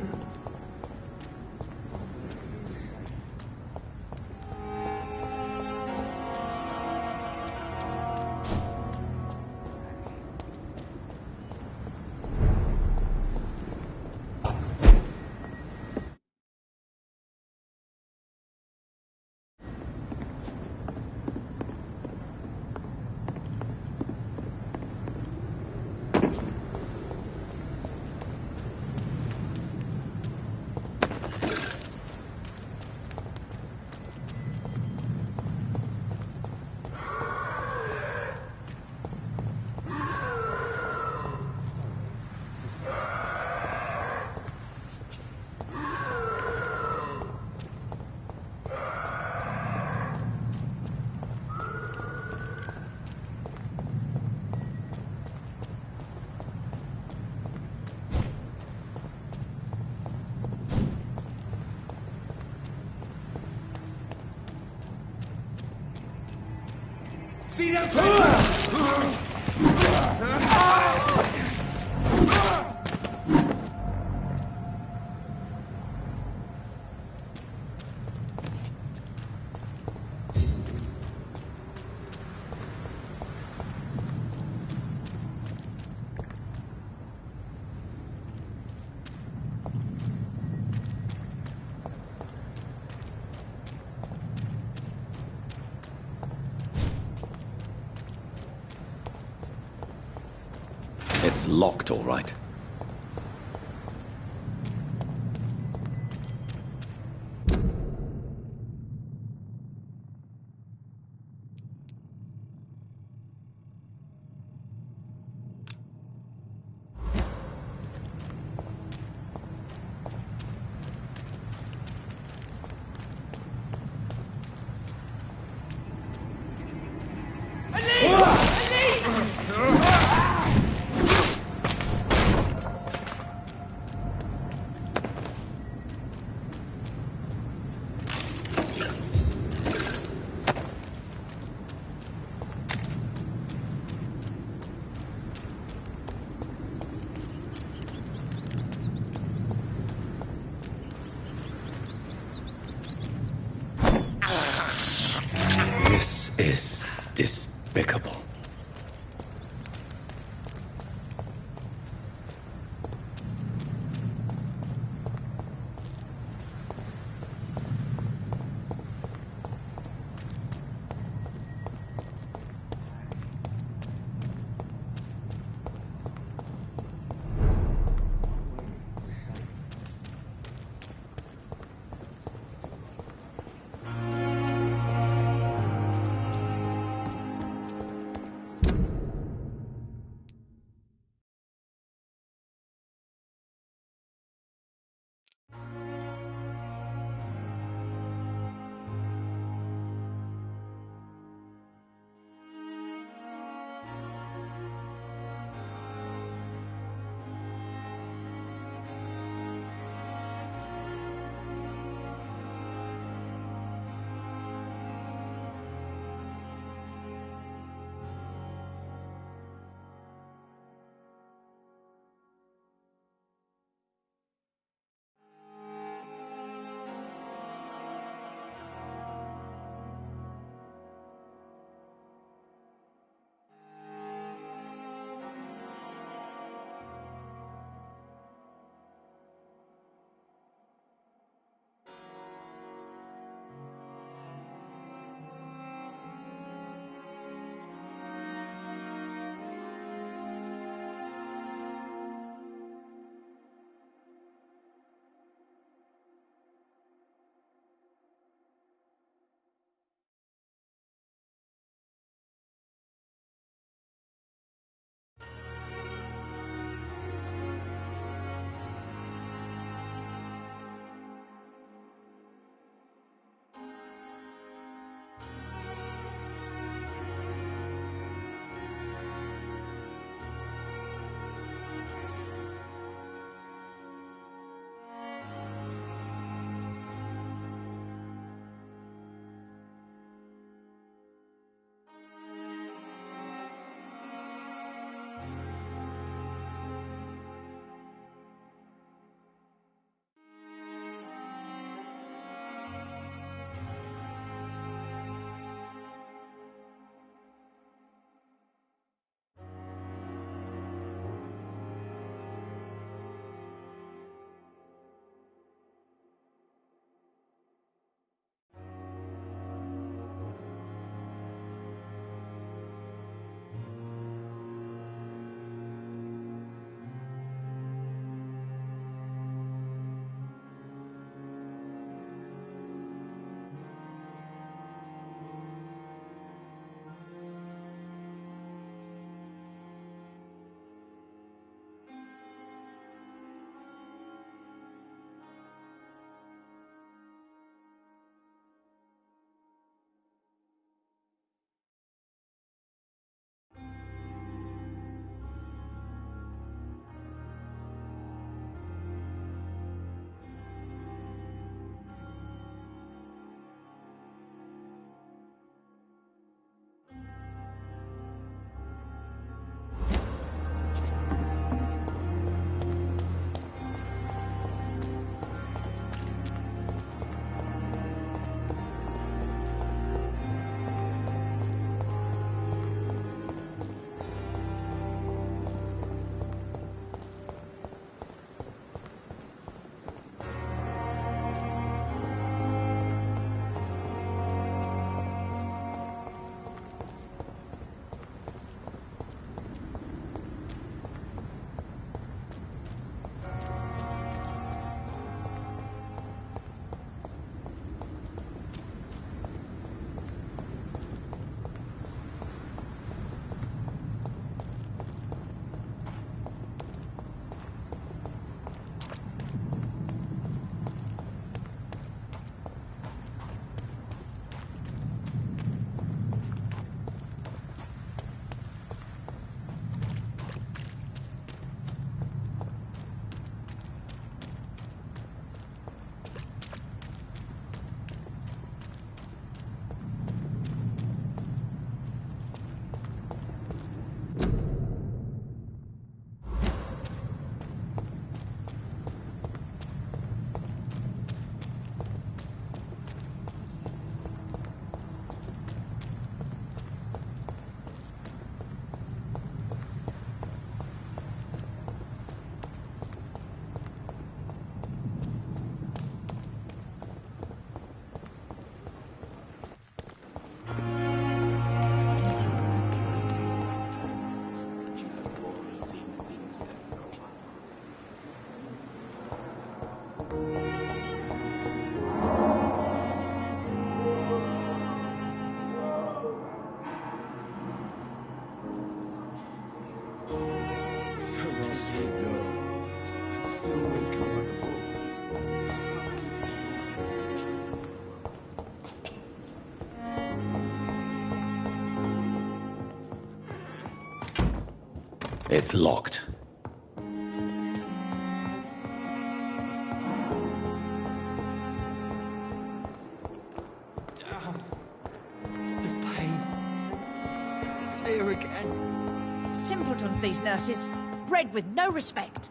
[SPEAKER 11] See that?
[SPEAKER 2] It's locked, all right. This is despicable. It's locked.
[SPEAKER 13] The pain. It's here again.
[SPEAKER 8] Simpletons, these nurses. Bred with no respect.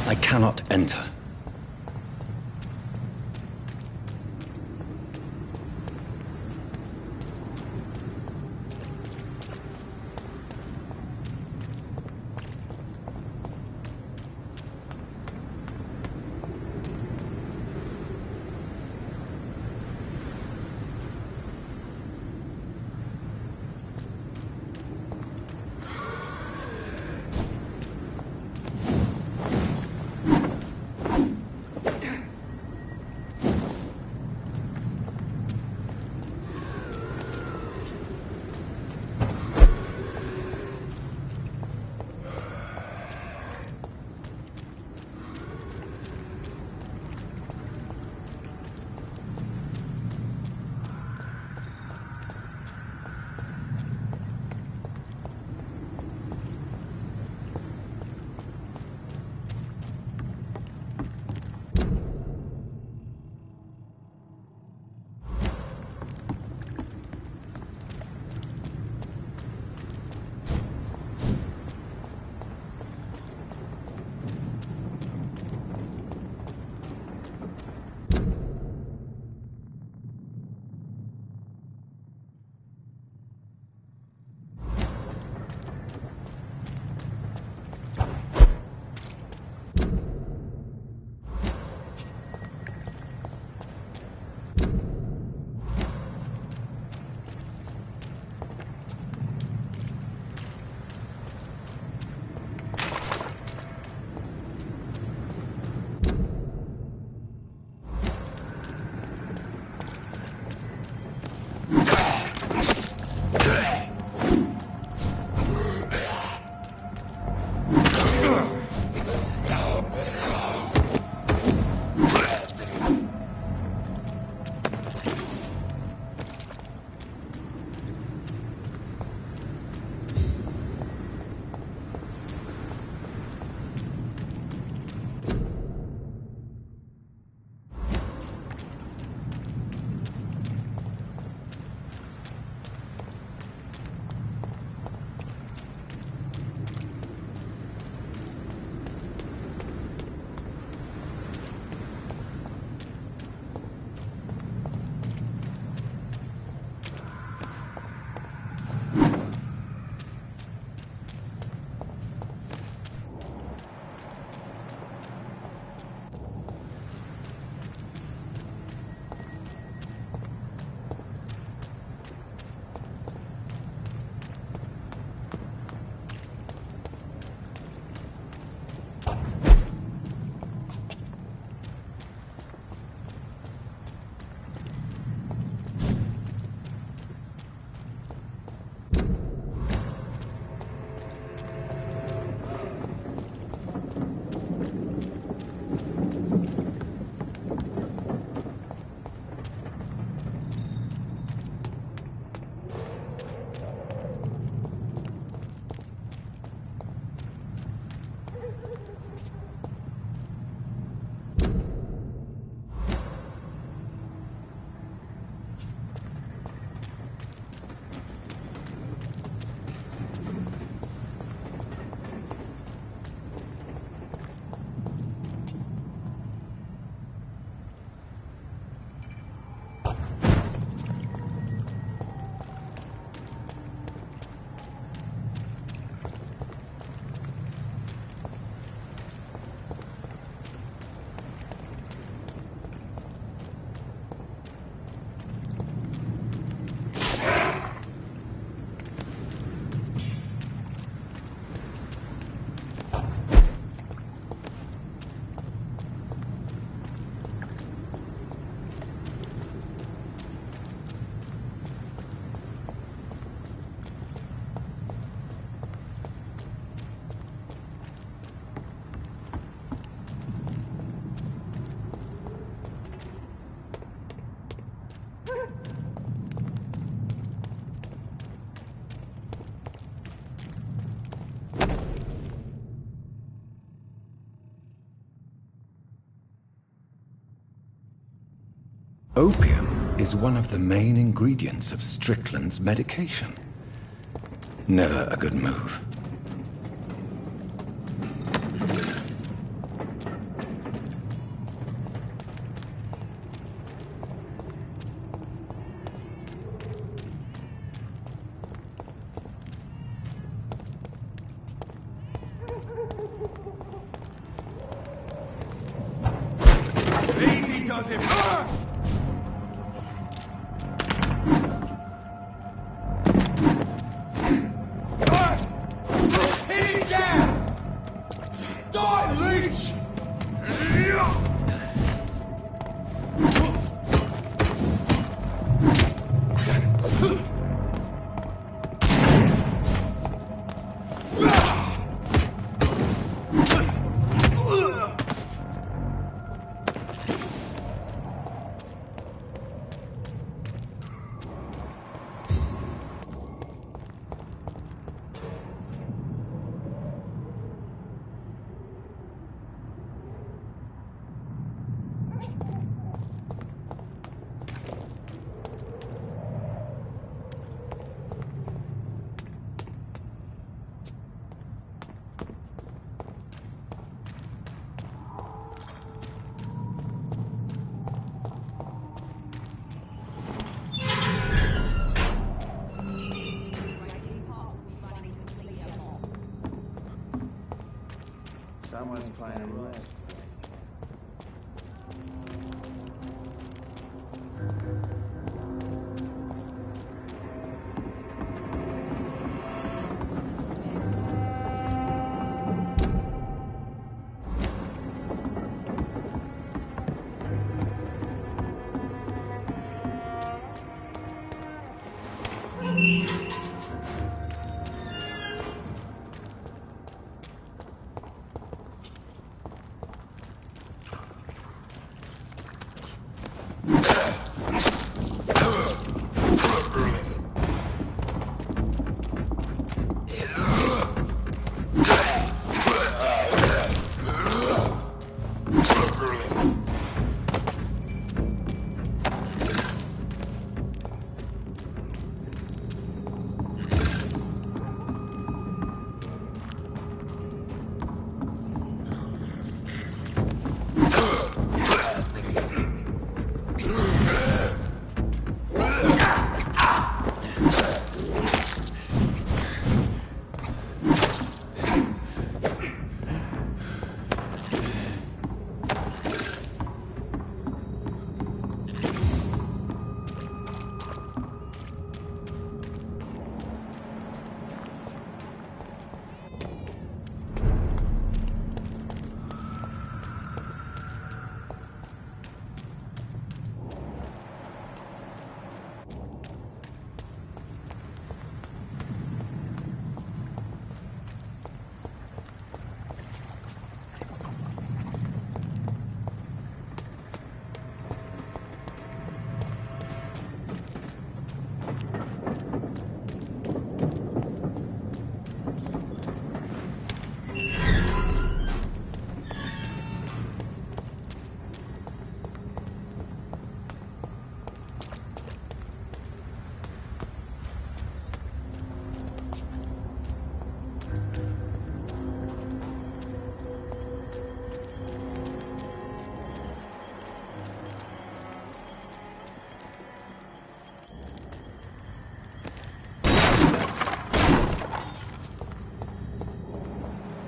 [SPEAKER 6] I cannot enter. Opium is one of the main ingredients of Strickland's medication. Never a good move.
[SPEAKER 15] Easy does it.
[SPEAKER 17] Hit him down! Die, leech!
[SPEAKER 18] Someone's playing a roulette.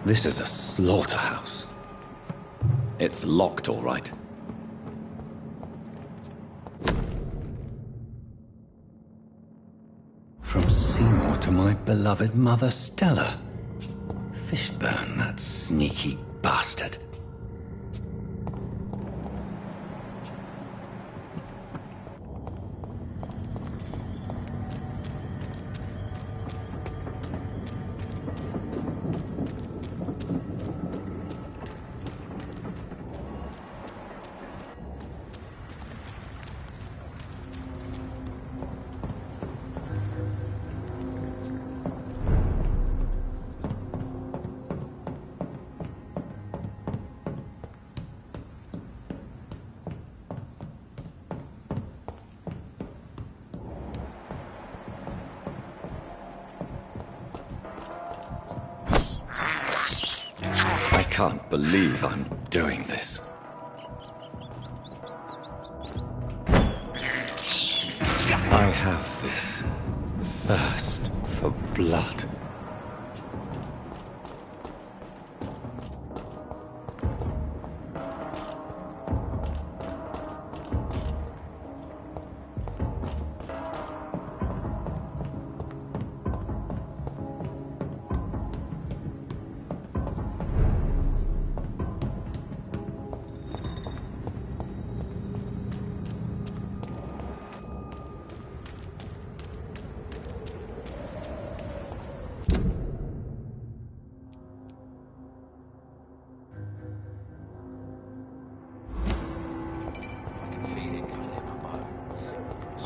[SPEAKER 2] This is a slaughterhouse. It's locked, all right. From Seymour to my beloved mother Stella. Fishburne, that sneaky bastard. I can't believe I'm doing this. I have this thirst for blood.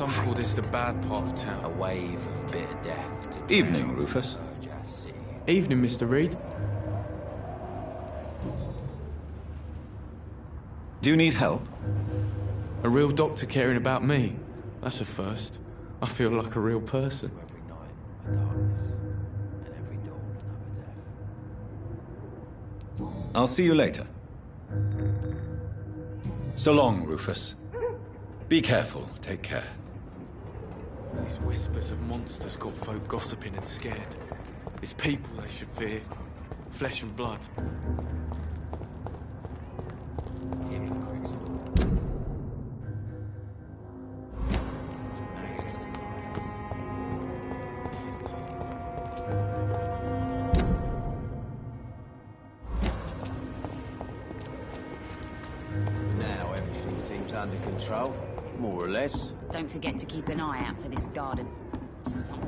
[SPEAKER 13] Some call this the bad part of town.
[SPEAKER 16] A wave of bitter death.
[SPEAKER 2] Evening, Rufus.
[SPEAKER 13] Evening, Mr. Reed.
[SPEAKER 2] Do you need help?
[SPEAKER 13] A real doctor caring about me. That's a first. I feel like a real person.
[SPEAKER 2] I'll see you later. So long, Rufus. Be careful. Take care.
[SPEAKER 13] These whispers of monsters got folk gossiping and scared. It's people they should fear. Flesh and blood.
[SPEAKER 16] Now everything seems under control, more or less.
[SPEAKER 7] Don't forget to keep an eye out for this garden. Some